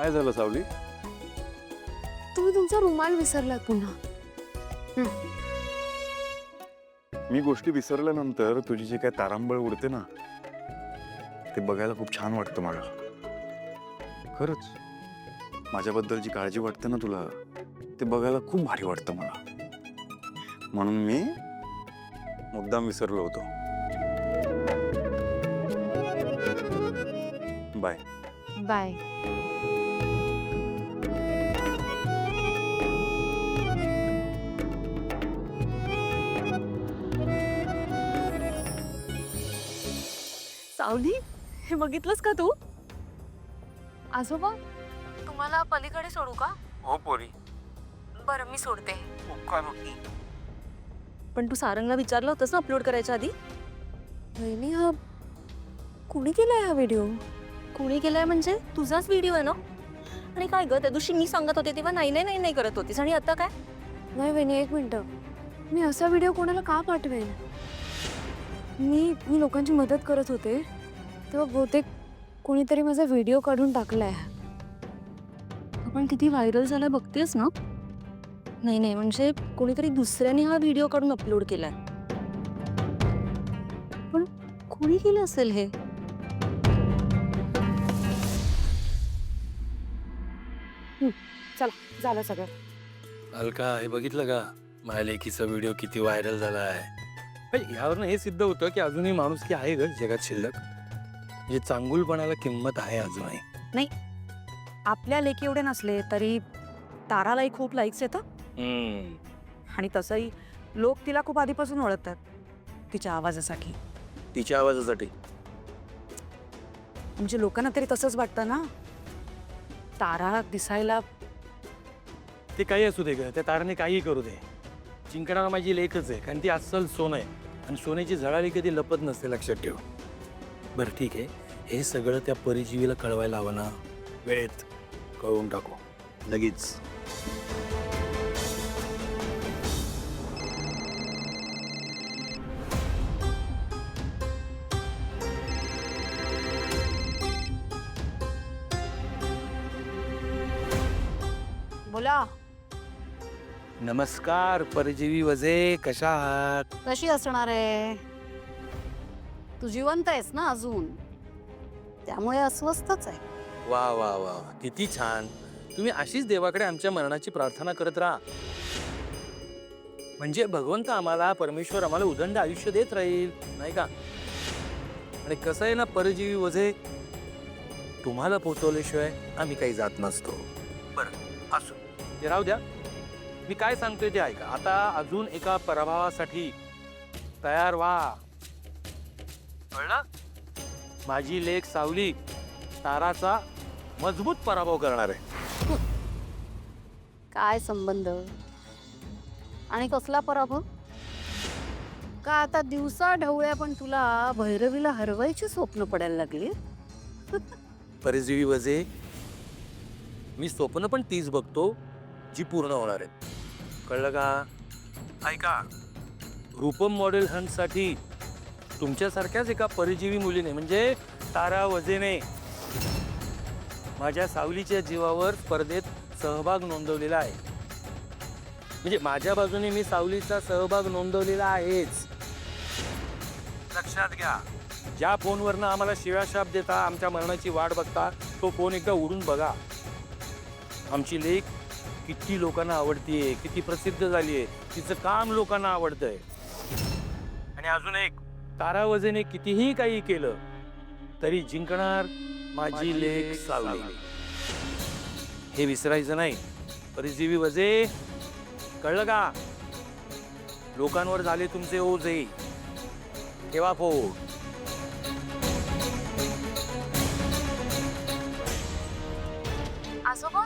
काय झालं सावली? तुम्ही तुमचा रुमाल विसरलात पुन्हा. मी गोष्टी विसरल्यानंतर तुझी जी काय तारांबळ उडते ना, ते बघायला खूप छान वाटतं मला. खरंच माझ्याबद्दल जी काळजी वाटते ना तुला, ते बघायला खूप भारी वाटतं मला. म्हणून मी मुद्दाम विसरलो होतो. बाय. बाय. सावली, हे बघितलंस का तू? आजोबा, तुम्हाला पलीकडे सोडू का? हो पोरी. बरं, मी सोडते. पण तू सारंगला विचारलं होतंस ना अपलोड करायच्या आधी? वहिनी, हा कुणी केलाय हा व्हिडिओ? कुणी केलाय म्हणजे तुझाच व्हिडिओ आहे ना? आणि काय ग, त्या दिवशी मी सांगत होते तेव्हा नाही करत होतीस, आणि आता काय? नाही वहिनी, एक मिनिट. मी असा व्हिडिओ कोणाला का पाठवेन? मी लोकांची मदत करत होते तेव्हा बहुतेक कोणीतरी माझा व्हिडिओ काढून टाकलाय. आपण किती व्हायरल झाला बघतेस ना? नाही म्हणजे कोणीतरी दुसऱ्याने हा व्हिडिओ काढून अपलोड केलाय. पण कोणी केलं असेल हे? चला, झालं सगळं. अलका, हे बघितलं का माझ्या लेकीचा व्हिडिओ किती व्हायरल झाला आहे? यावरनं हे सिद्ध होतं की अजूनही माणुसकी आहे ग जगात शिल्लक. म्हणजे चांगुलपणाला किंमत आहे अजूनही. नाही, आपल्या लेकी एवढे नसले तरी तारालाही खूप लाईक्स येतं. आणि तसंही लोक तिला खूप आधीपासून ओळखतात तिच्या आवाजासाठी. तिच्या आवाजासाठी? म्हणजे लोकांना तरी तसंच वाटतं ना, तारा दिसायला. ते काही असू दे ग, त्या ताराने काही करू दे, जिंकणारा माझी लेखच आहे. कारण ती अस्सल सोनं आहे, आणि सोन्याची झळाळी कधी लपत नसते, लक्षात ठेव. बरं ठीक आहे, हे सगळं त्या परिजीवीला कळवायला हवं ना. वेळेत कळवून टाकू लगेच. बोला. नमस्कार परिजीवी वजे, कशा आहात? कशी असणार आहे? तू जिवंत आहेस ना अजून, त्यामुळे अस्वस्थच आहे. वा वा वा, किती छान. तुम्ही अशीच देवाकडे आमच्या मरणाची प्रार्थना करत राहा, म्हणजे भगवंत आम्हाला, परमेश्वर आम्हाला उदंड आयुष्य देत राहील, नाही का? आणि कसं आहे ना परजीवी वजे, तुम्हाला पोचवल्याशिवाय आम्ही काही जात नसतो. बरं असो, ते राहू द्या. मी काय सांगतोय ते ऐका. आता अजून एका पराभवासाठी तयार व्हा, कळलं? माझी लेक सावली ताराचा मजबूत पराभव करणार आहे. काय संबंध आणि कसला पराभव? का आता दिवसा ढवळ्या पण तुला भैरवीला हरवायची स्वप्न पडायला लागली? परजीवी वजे, मी स्वप्न पण तीच बघतो जी पूर्ण होणार आहेत, कळलं का? ऐका, रूपम मॉडेल हंटसाठी तुमच्यासारख्याच एका परजीवी मुलीने, म्हणजे तारा वजेने, माझ्या सावलीच्या जीवावर स्पर्धेत सहभाग नोंदवलेला आहे. म्हणजे माझ्या बाजूने मी सावलीचा सहभाग नोंदवलेला आहेच, लक्षात घ्या. ज्या फोनवरनं आम्हाला शिव्याशाप देता, आमच्या मरणाची वाट बघता, तो फोन एकदा उडून बघा. आमची लेक किती लोकांना आवडतीये, किती प्रसिद्ध झाली आहे, तिचं काम लोकांना आवडतंय. आणि अजून एक, तारा वजेने कितीही काही केलं तरी जिंकणार माझी लेक सावली, हे विसरायचं नाही. परिजीवी वजे, कळलं का? लोकांवर झाले तुमचे ओझे, ठेवा फोन. आजोबा,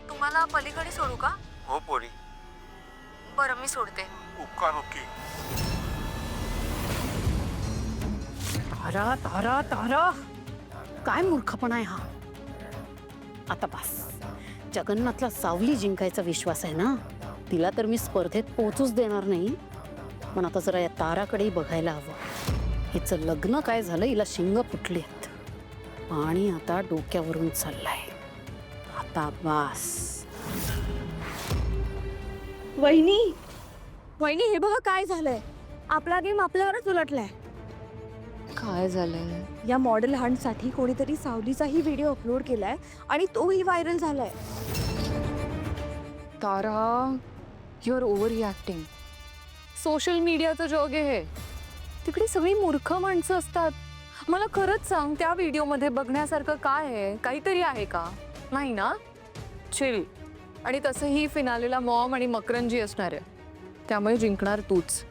तुम्हाला पलीकडे सोडू का? हो पोरी. बरं, मी सोडते. तारा तारा तारा, काय मूर्खपणा आहे हा. आता बस, जगन्नाथला सावली जिंकायचा विश्वास आहे ना, तिला तर मी स्पर्धेत पोहोचूच देणार नाही. पण आता जरा या ताराकडेही बघायला हवं. हिचं लग्न काय झालं, हिला शिंग फुटली आहेत आणि आता डोक्यावरून चाललाय. आता बास. वहिनी वहिनी हे बघा काय झालंय. आपला गेम आपल्यावरच उलटलाय. काय झालंय? या मॉडेल हंटसाठी कोणीतरी सावलीचाही व्हिडिओ अपलोड केलाय आणि तोही व्हायरल झालाय. Tara, you are overreacting. Social मीडियाचं जग आहे हे. तिकडे सगळी मूर्ख माणसं असतात. मला खरंच सांग, त्या व्हिडिओमध्ये बघण्यासारखं काय आहे? काहीतरी आहे का? नाही ना? चिल. आणि तसंही फिनालेला मॉम आणि मकरंजी असणार आहे, त्यामुळे जिंकणार तूच.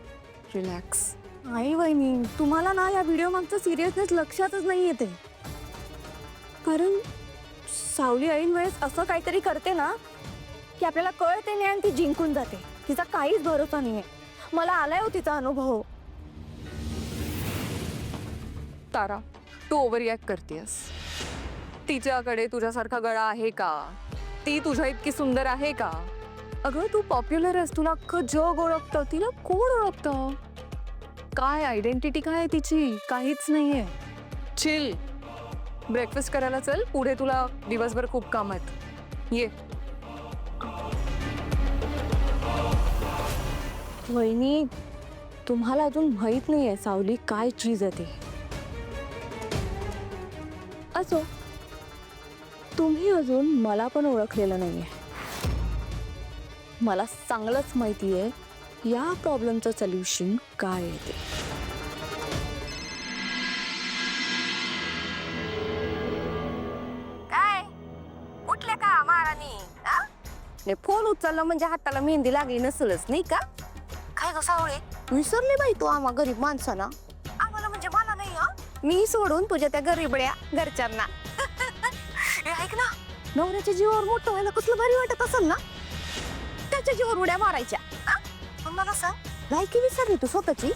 रिलॅक्स. नाही वहिनी, तुम्हाला ना या व्हिडिओ मागचं सिरियसनेस लक्षातच नाही येते. कारण सावली ऐन वेळेस असं काहीतरी करते ना की आपल्याला कळते नाही आणि ती जिंकून जाते. तिचा काहीच भरोसा नाहीये. मला आलाय हो तिचा अनुभव. तारा, तू ओव्हर रिॲक्ट करतेस. तिच्याकडे तुझ्यासारखा गळा आहे का? ती तुझ्या इतकी सुंदर आहे का? अगं तू पॉप्युलर आहेस, तुला अख्खं जग ओळखतं. तिला कोण ओळखतं? काय आयडेंटिटी काय आहे तिची? काहीच नाहीये. चिल. ब्रेकफास्ट करायला चल, पुढे तुला दिवसभर खूप काम आहेत. ये. वहिनी, तुम्हाला अजून माहित नाहीये सावली काय चीज आहे ती. असो, तुम्ही अजून मला पण ओळखलेलं नाहीये. मला चांगलंच माहिती आहे या प्रॉब्लेमचं सोल्युशन काय आहे ते. काय उठले का महाराणी? फोन उचलला म्हणजे हाताला मेहंदी लागली नसेलच नाही का? काय ग सावळे, विसरले बाई तू आम्हा गरीब माणसांना. आम्हाला म्हणजे मला नाही. मी सोडून तुझ्या त्या गरीबड्या घरच्यांना. ऐक ना, नवऱ्याच्या जीवावर मोठं व्हायला कसलं भारी वाटत असेल ना. त्याच्या जीवावर उड्या मारायच्या. मला सांग, लायकी विसरली तू स्वतःची?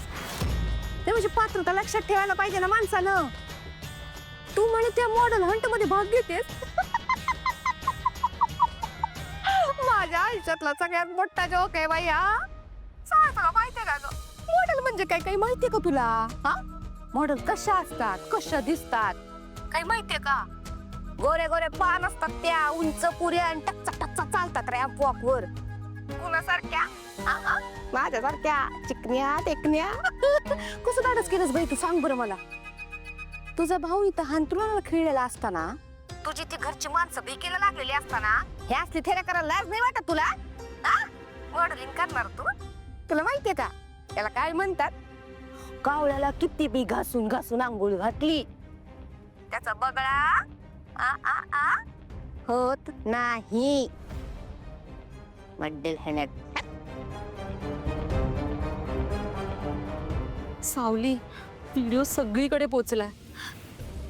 ते म्हणजे पात्रता लक्षात ठेवायला पाहिजे ना माणसानं. तू म्हणे त्या मॉडेल हंट मध्ये भाग घेतेस. माझ्या आयुष्यातला सगळ्यात मोठा जोक आहे बाई हा. सगळं माहितीये का ग? मॉडेल म्हणजे काय काही माहितीये का तुला? हा, मॉडेल कशा असतात, कशा दिसतात, काही माहितीये का? गोरे गोरे पान असतात त्या, उंच पुऱ्या आणि टच्चा टच्चा चालतात रॅम्प वॉक वर. कुणासारख्या? माझ्यासारख्या चिकन्या टेकन्या. कसं धाडस केलंस बाई तू, सांग बरं मला. तुझा भाऊ इथं हांतरुणाला खेळलेला असताना, तुझी ती घरची माणसं बेकेला लागलेली असताना, हे असली थेऱ्या करायला लाज नाही वाटत तुला? मॉडेलिंग करणार तू? तुला माहितीये का त्याला काय म्हणतात? कावळ्याला किती बी घासून घासून आंघोळ घातली, त्याचा बगळा होत नाही. मॉडेल हॅनेट. सावली, व्हिडिओ सगळीकडे पोचलाय.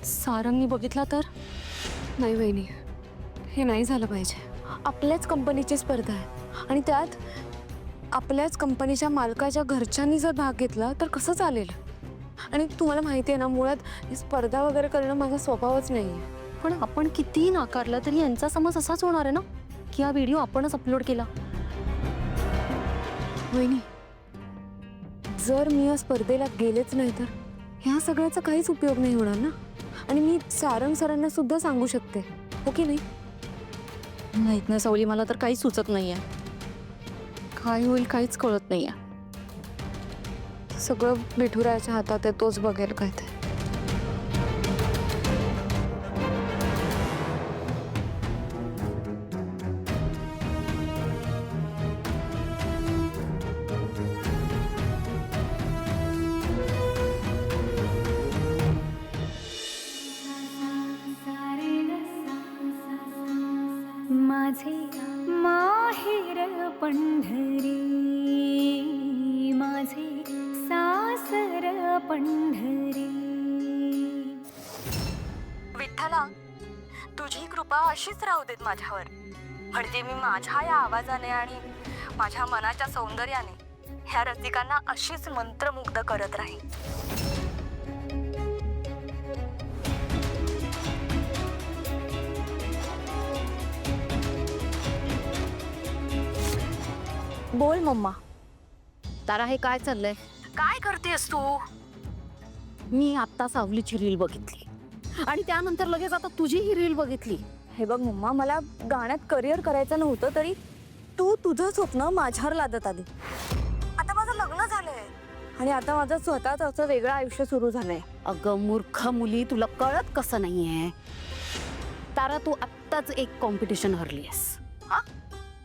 सारंगनी बघितला तर? नाही वहिनी, हे नाही झालं पाहिजे. आपल्याच कंपनीची स्पर्धा आहे आणि त्यात आपल्याच कंपनीच्या मालकाच्या घरच्यांनी जर भाग घेतला तर कसं चालेल? आणि तुम्हाला माहिती आहे ना, मुळात ही स्पर्धा वगैरे करणं माझा स्वभावच नाही आहे. पण आपण कितीही नाकारलं तरी यांचा समज असाच होणार आहे ना की हा व्हिडिओ आपणच अपलोड केला. वहिनी, जर मी या स्पर्धेला गेलेच नाही तर ह्या सगळ्याचा काहीच उपयोग नाही होणार ना. आणि मी सारंग सरांना सुद्धा सांगू शकते, हो की नाही? माहित नाही सावली, मला तर काही सुचत नाहीये. काय होईल काहीच कळत नाहीये. सगळं विठुरायाच्या हातात आहे, तोच बघेल काय ते. माझे माहेर पंढरी, माझे सासर पंढरी. विठ्ठला, तुझी कृपा अशीच राहू देत माझ्यावर. म्हणजे मी माझ्या या आवाजाने आणि माझ्या मनाच्या सौंदर्याने ह्या रसिकांना अशीच मंत्रमुग्ध करत राहील. बोल मम्मा. तारा, हे काय चाललंय? काय करतेस तू? मी आत्ता सावलीची रील बघितली आणि त्यानंतर लगेच आता तुझी ही रील बघितली. हे बघ मम्मा, मला गाण्यात करिअर करायचं नव्हतं, तरी तू तुझं स्वप्न माझ्यावर लादत आली. आता माझं लग्न झालंय आणि आता माझं स्वतःच असं वेगळं आयुष्य सुरू झालंय. अगं मूर्ख मुली, तुला कळत कसं नाहीये? तारा, तू आत्ताच एक कॉम्पिटिशन हरलीयस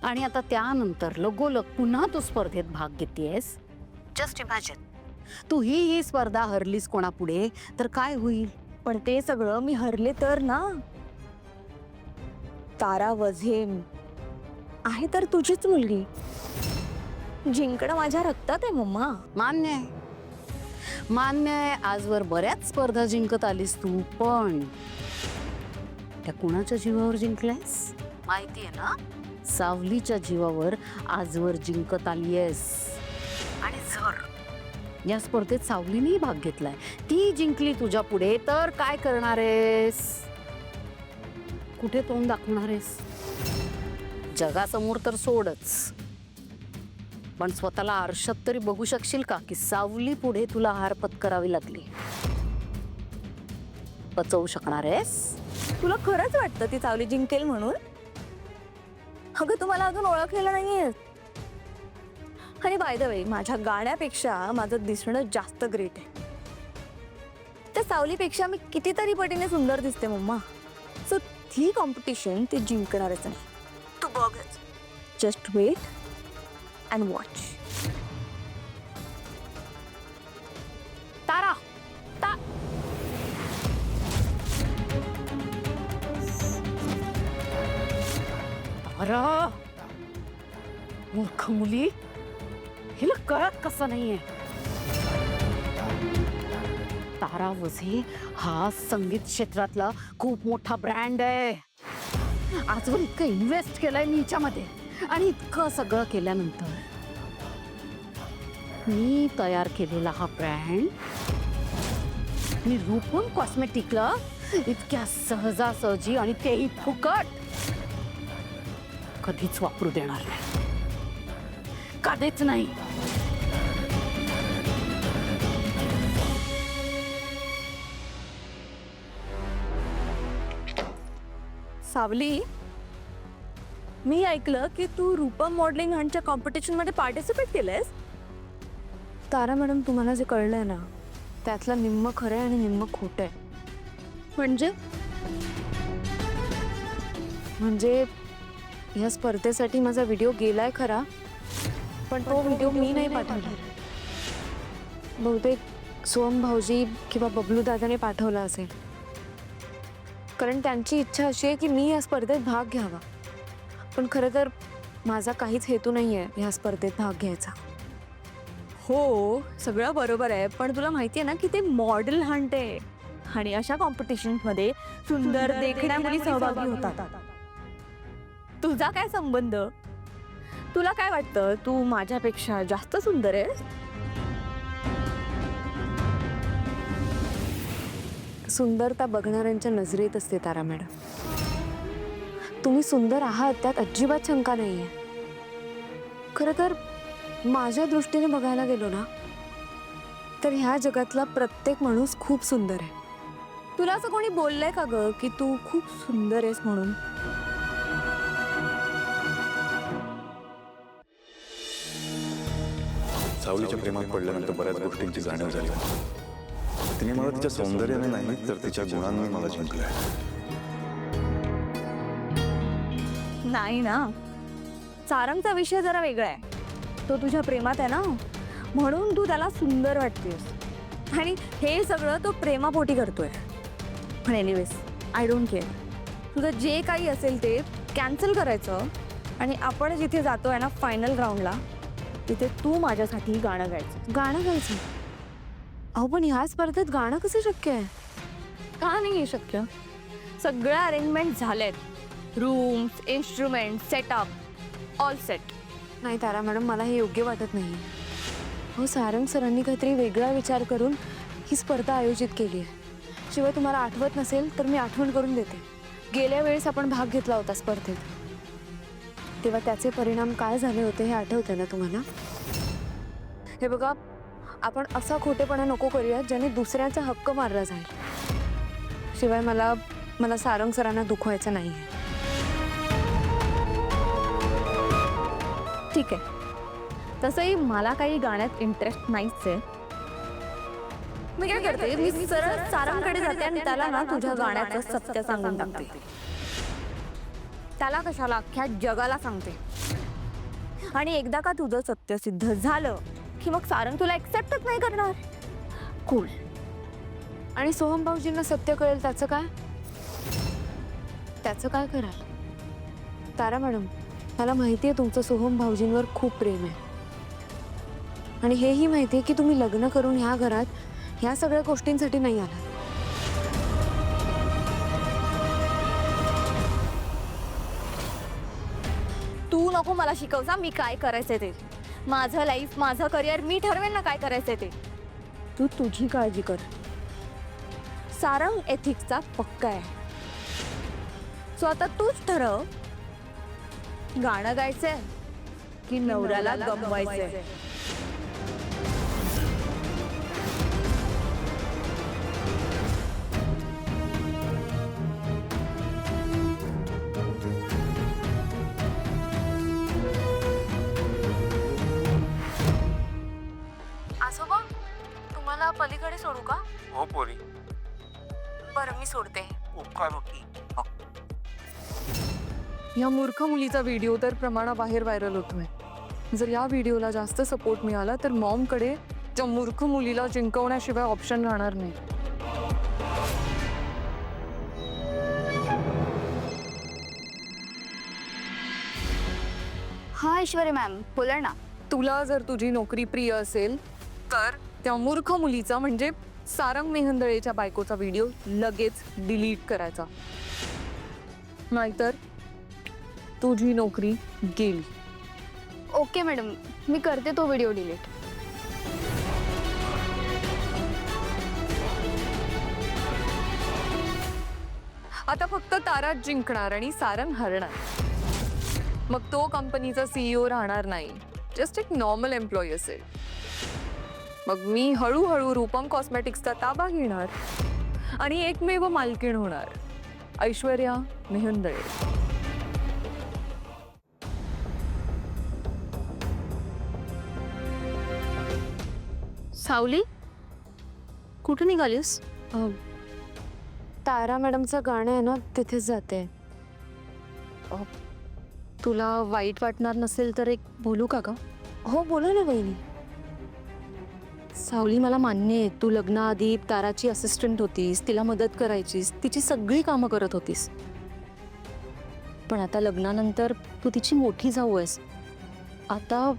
आणि आता त्यानंतर लगोलग पुन्हा तू स्पर्धेत भाग घेतेयस. जस्ट इमॅजिन, तू ही स्पर्धा हरलीस कोणापुढे तर काय होईल? पण ते सगळं मी हरले तर ना. तारा वझे आहे तर तुझीच मुलगी. जिंकणं माझ्या रक्तात आहे मम्मा. मान्य आहे, मान्य आहे. आजवर बऱ्याच स्पर्धा जिंकत आलीस तू, पण त्या कुणाच्या जीवावर जिंकलायस माहितीये ना? सावलीच्या जीवावर आजवर जिंकत आलीयस. आणि जर या स्पर्धेत सावलीनेही भाग घेतलाय, ती जिंकली तुझ्या पुढे, तर काय करणार आहेस? कुठे तोंड दाखवणार आहेस? जगासमोर तर सोडच, पण स्वतःला आरशात तरी बघू शकशील का की सावली पुढे तुला हार पत्करावी लागली? पचवू शकणार आहेस? तुला खरंच वाटतं ती सावली जिंकेल म्हणून? अगं तू मला अजून ओळखलेलं नाहीये. आणि बाय द वे, माझ्या गाण्यापेक्षा माझं दिसणं जास्त ग्रेट आहे. त्या सावलीपेक्षा मी कितीतरी पटीने सुंदर दिसते मम्मा. सो ती कॉम्पिटिशन ते जिंकणारच नाही. तू बघच. Just wait and watch. Tara, Tara, मूर्ख मुली, हिला कळत कसं नाहीये? तारा वझे हा संगीत क्षेत्रातला खूप मोठा ब्रँड आहे. आजवर इतकं इन्व्हेस्ट केलंय मी हिच्यामध्ये, आणि इतकं सगळं केल्यानंतर मी तयार केलेला हा ब्रँड मी रूपम कॉस्मेटिकला इतक्या सहजासहजी आणि तेही फुकट कधीच वापरू देणार नाही. कधीच नाही. सावली, मी ऐकलं की तू रूपम मॉडेलिंग हंटच्या कॉम्पिटिशन मध्ये पार्टिसिपेट केलंयस. तारा मॅडम, तुम्हाला जे कळलंय ना, त्यातलं निम्म खरं आहे आणि निम्म खोटं आहे. म्हणजे या स्पर्धेसाठी माझा व्हिडिओ गेलाय खरा, पण तो व्हिडिओ मी नाही पाठवला. बहुतेक सोम भाऊजी किंवा बबलू दादाने पाठवला असेल, कारण त्यांची इच्छा अशी आहे की मी या स्पर्धेत भाग घ्यावा. पण खरं तर माझा काहीच हेतू नाही आहे ह्या स्पर्धेत भाग घ्यायचा. हो, सगळं बरोबर आहे, पण तुला माहिती आहे ना की ते मॉडेल हंट आहे आणि अशा कॉम्पिटिशनमध्ये सुंदर देखण्या मुली सहभागी होतात. तुझा काय संबंध? तुला काय वाटतं, तू माझ्यापेक्षा जास्त सुंदर आहेस? सुंदरता बघणाऱ्यांच्या नजरेत असते तारा मॅडम. तुम्ही सुंदर आहात त्यात अजिबात शंका नाहीये. खरं तर माझ्या दृष्टीने बघायला गेलो ना, तर ह्या जगातला प्रत्येक माणूस खूप सुंदर आहे. तुला असं कोणी बोललंय का ग की तू खूप सुंदर आहेस म्हणून? सावलीच्या प्रेमात पडल्यानंतर बऱ्याच गोष्टींची जाणीव झाली. तिने मला तिच्या सौंदर्याने नाही तर तिच्या गुणांनी मला जिंकलंय. नाही ना, सारंगचा विषय जरा वेगळा आहे. तो तुझ्या प्रेमात आहे ना, म्हणून तू त्याला सुंदर वाटतेस आणि हे सगळं तो प्रेमापोटी करतोय. पण एनिवेज, आय डोंट केअर. तुझं जे काही असेल ते कॅन्सल करायचं आणि आपण जिथे जातोय ना फायनल राऊंडला, तिथे तू माझ्यासाठी गाणं गायचं. गाणं गायचं? अहो पण ह्या स्पर्धेत गाणं कसं शक्य आहे? का नाही आहे शक्य? सगळ्या अरेंजमेंट झालेत. Rooms, instrument, setup, all set. नाही तारा मॅडम, मला हे योग्य वाटत नाही. हो, सारंग सरांनी काहीतरी वेगळा विचार करून ही स्पर्धा आयोजित केली आहे. शिवाय तुम्हाला आठवत नसेल तर मी आठवण करून देते. गेल्या वेळेस आपण भाग घेतला होता स्पर्धेत, तेव्हा त्याचे परिणाम काय झाले होते हे आठवते ना तुम्हाला? हे बघा, आपण असा खोटेपणा नको करूया ज्याने दुसऱ्याचा हक्क मारला जाईल. शिवाय मला सारंग सरांना दुखवायचं नाही आहे. ठीक आहे. तसंही मला काही गाण्यात इंटरेस्ट नाहीच आहे. मी काय करते, मी सरळ सारंगकडे जाते आणि त्याला ना तुझ्या गाण्याचं सत्य सांगून टाकते. त्याला कशाला, अख्ख्या जगाला सांगते. आणि एकदा का तुझं सत्य सिद्ध झालं की मग सारंग तुला एक्सेप्टच नाही करणार. कूल. आणि सोहम भाऊजींना सत्य कळेल त्याचं काय? त्याचं काय कराल? तारा मॅडम, मला माहिती आहे तुमचं सोहम भाऊजींवर खूप प्रेम आहे. आणि हेही माहिती आहे की तुम्ही लग्न करून ह्या घरात ह्या सगळ्या गोष्टींसाठी नाही आला. तू नको मला शिकवसा मी काय करायचंय ते. माझं लाईफ, माझं करिअर मी ठरवेन ना काय करायचंय ते. तू तुझी काळजी कर. सारंग एथिक्सचा पक्का आहे. सो आता तूच ठरव, गाणं गायचंय की नवऱ्याला गमवायचंय. आजोबा, तुम्हाला पलीकडे सोडू का? हो पोरी, बरं, मी सोडते. उपकार होती. या मूर्ख मुलीचा व्हिडिओ तर प्रमाणाबाहेर व्हायरल होतोय. जर या व्हिडिओला जास्त सपोर्ट मिळाला तर मॉमकडे त्या मूर्ख मुलीला जिंकवण्याशिवाय ऑप्शन राहणार नाही. हा ऐश्वर्या मॅम, बोला ना. तुला जर तुझी नोकरी प्रिय असेल तर त्या मूर्ख मुलीचा म्हणजे सारंग मेहंदळेच्या बायकोचा व्हिडिओ लगेच डिलीट करायचा, नाहीतर तुझी नोकरी गेली. ओके मॅडम, मी करते तो व्हिडिओ डिलीट. आता फक्त तारा जिंकणार आणि सारंग हरणार. मग तो कंपनीचा CEO राहणार नाही, जस्ट एक नॉर्मल एम्प्लॉई असेल. मग मी हळूहळू रूपम कॉस्मेटिक्सचा ताबा घेणार आणि एकमेव मालकीण होणार, ऐश्वर्या मेहंदळे. सावली, कुठे निघालीस? तारा मॅडमचं गाणं आहे ना, तिथेच जाते. तुला वाईट वाटणार नसेल तर एक बोलू का ग? हो बोला ना वहिनी. सावली, मला मान्य आहे तू लग्नाआधी ताराची असिस्टंट होतीस, तिला मदत करायचीस, तिची सगळी कामं करत होतीस. पण आता लग्नानंतर तू तिची मोठी जाऊ आहेस. आता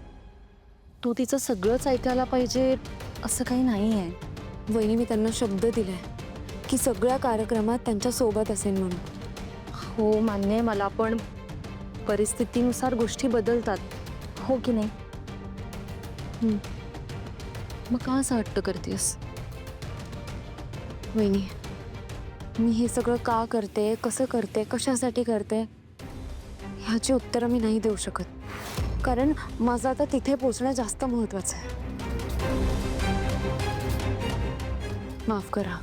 तू तिचं सगळंच ऐकायला पाहिजे असं काही नाही आहे. वहिनी, मी त्यांना शब्द दिलाय की सगळ्या कार्यक्रमात त्यांच्या सोबत असेल म्हणून. हो मान्य आहे मला, पण परिस्थितीनुसार गोष्टी बदलतात, हो की नाही? मग का असं हट्ट करतेस? वहिनी, मी हे सगळं का करते, कसं करते, कशासाठी करते ह्याची उत्तरं मी नाही देऊ शकत. कारण माझं आता तिथे पोचणं जास्त महत्त्वाचं आहे. माफ करा.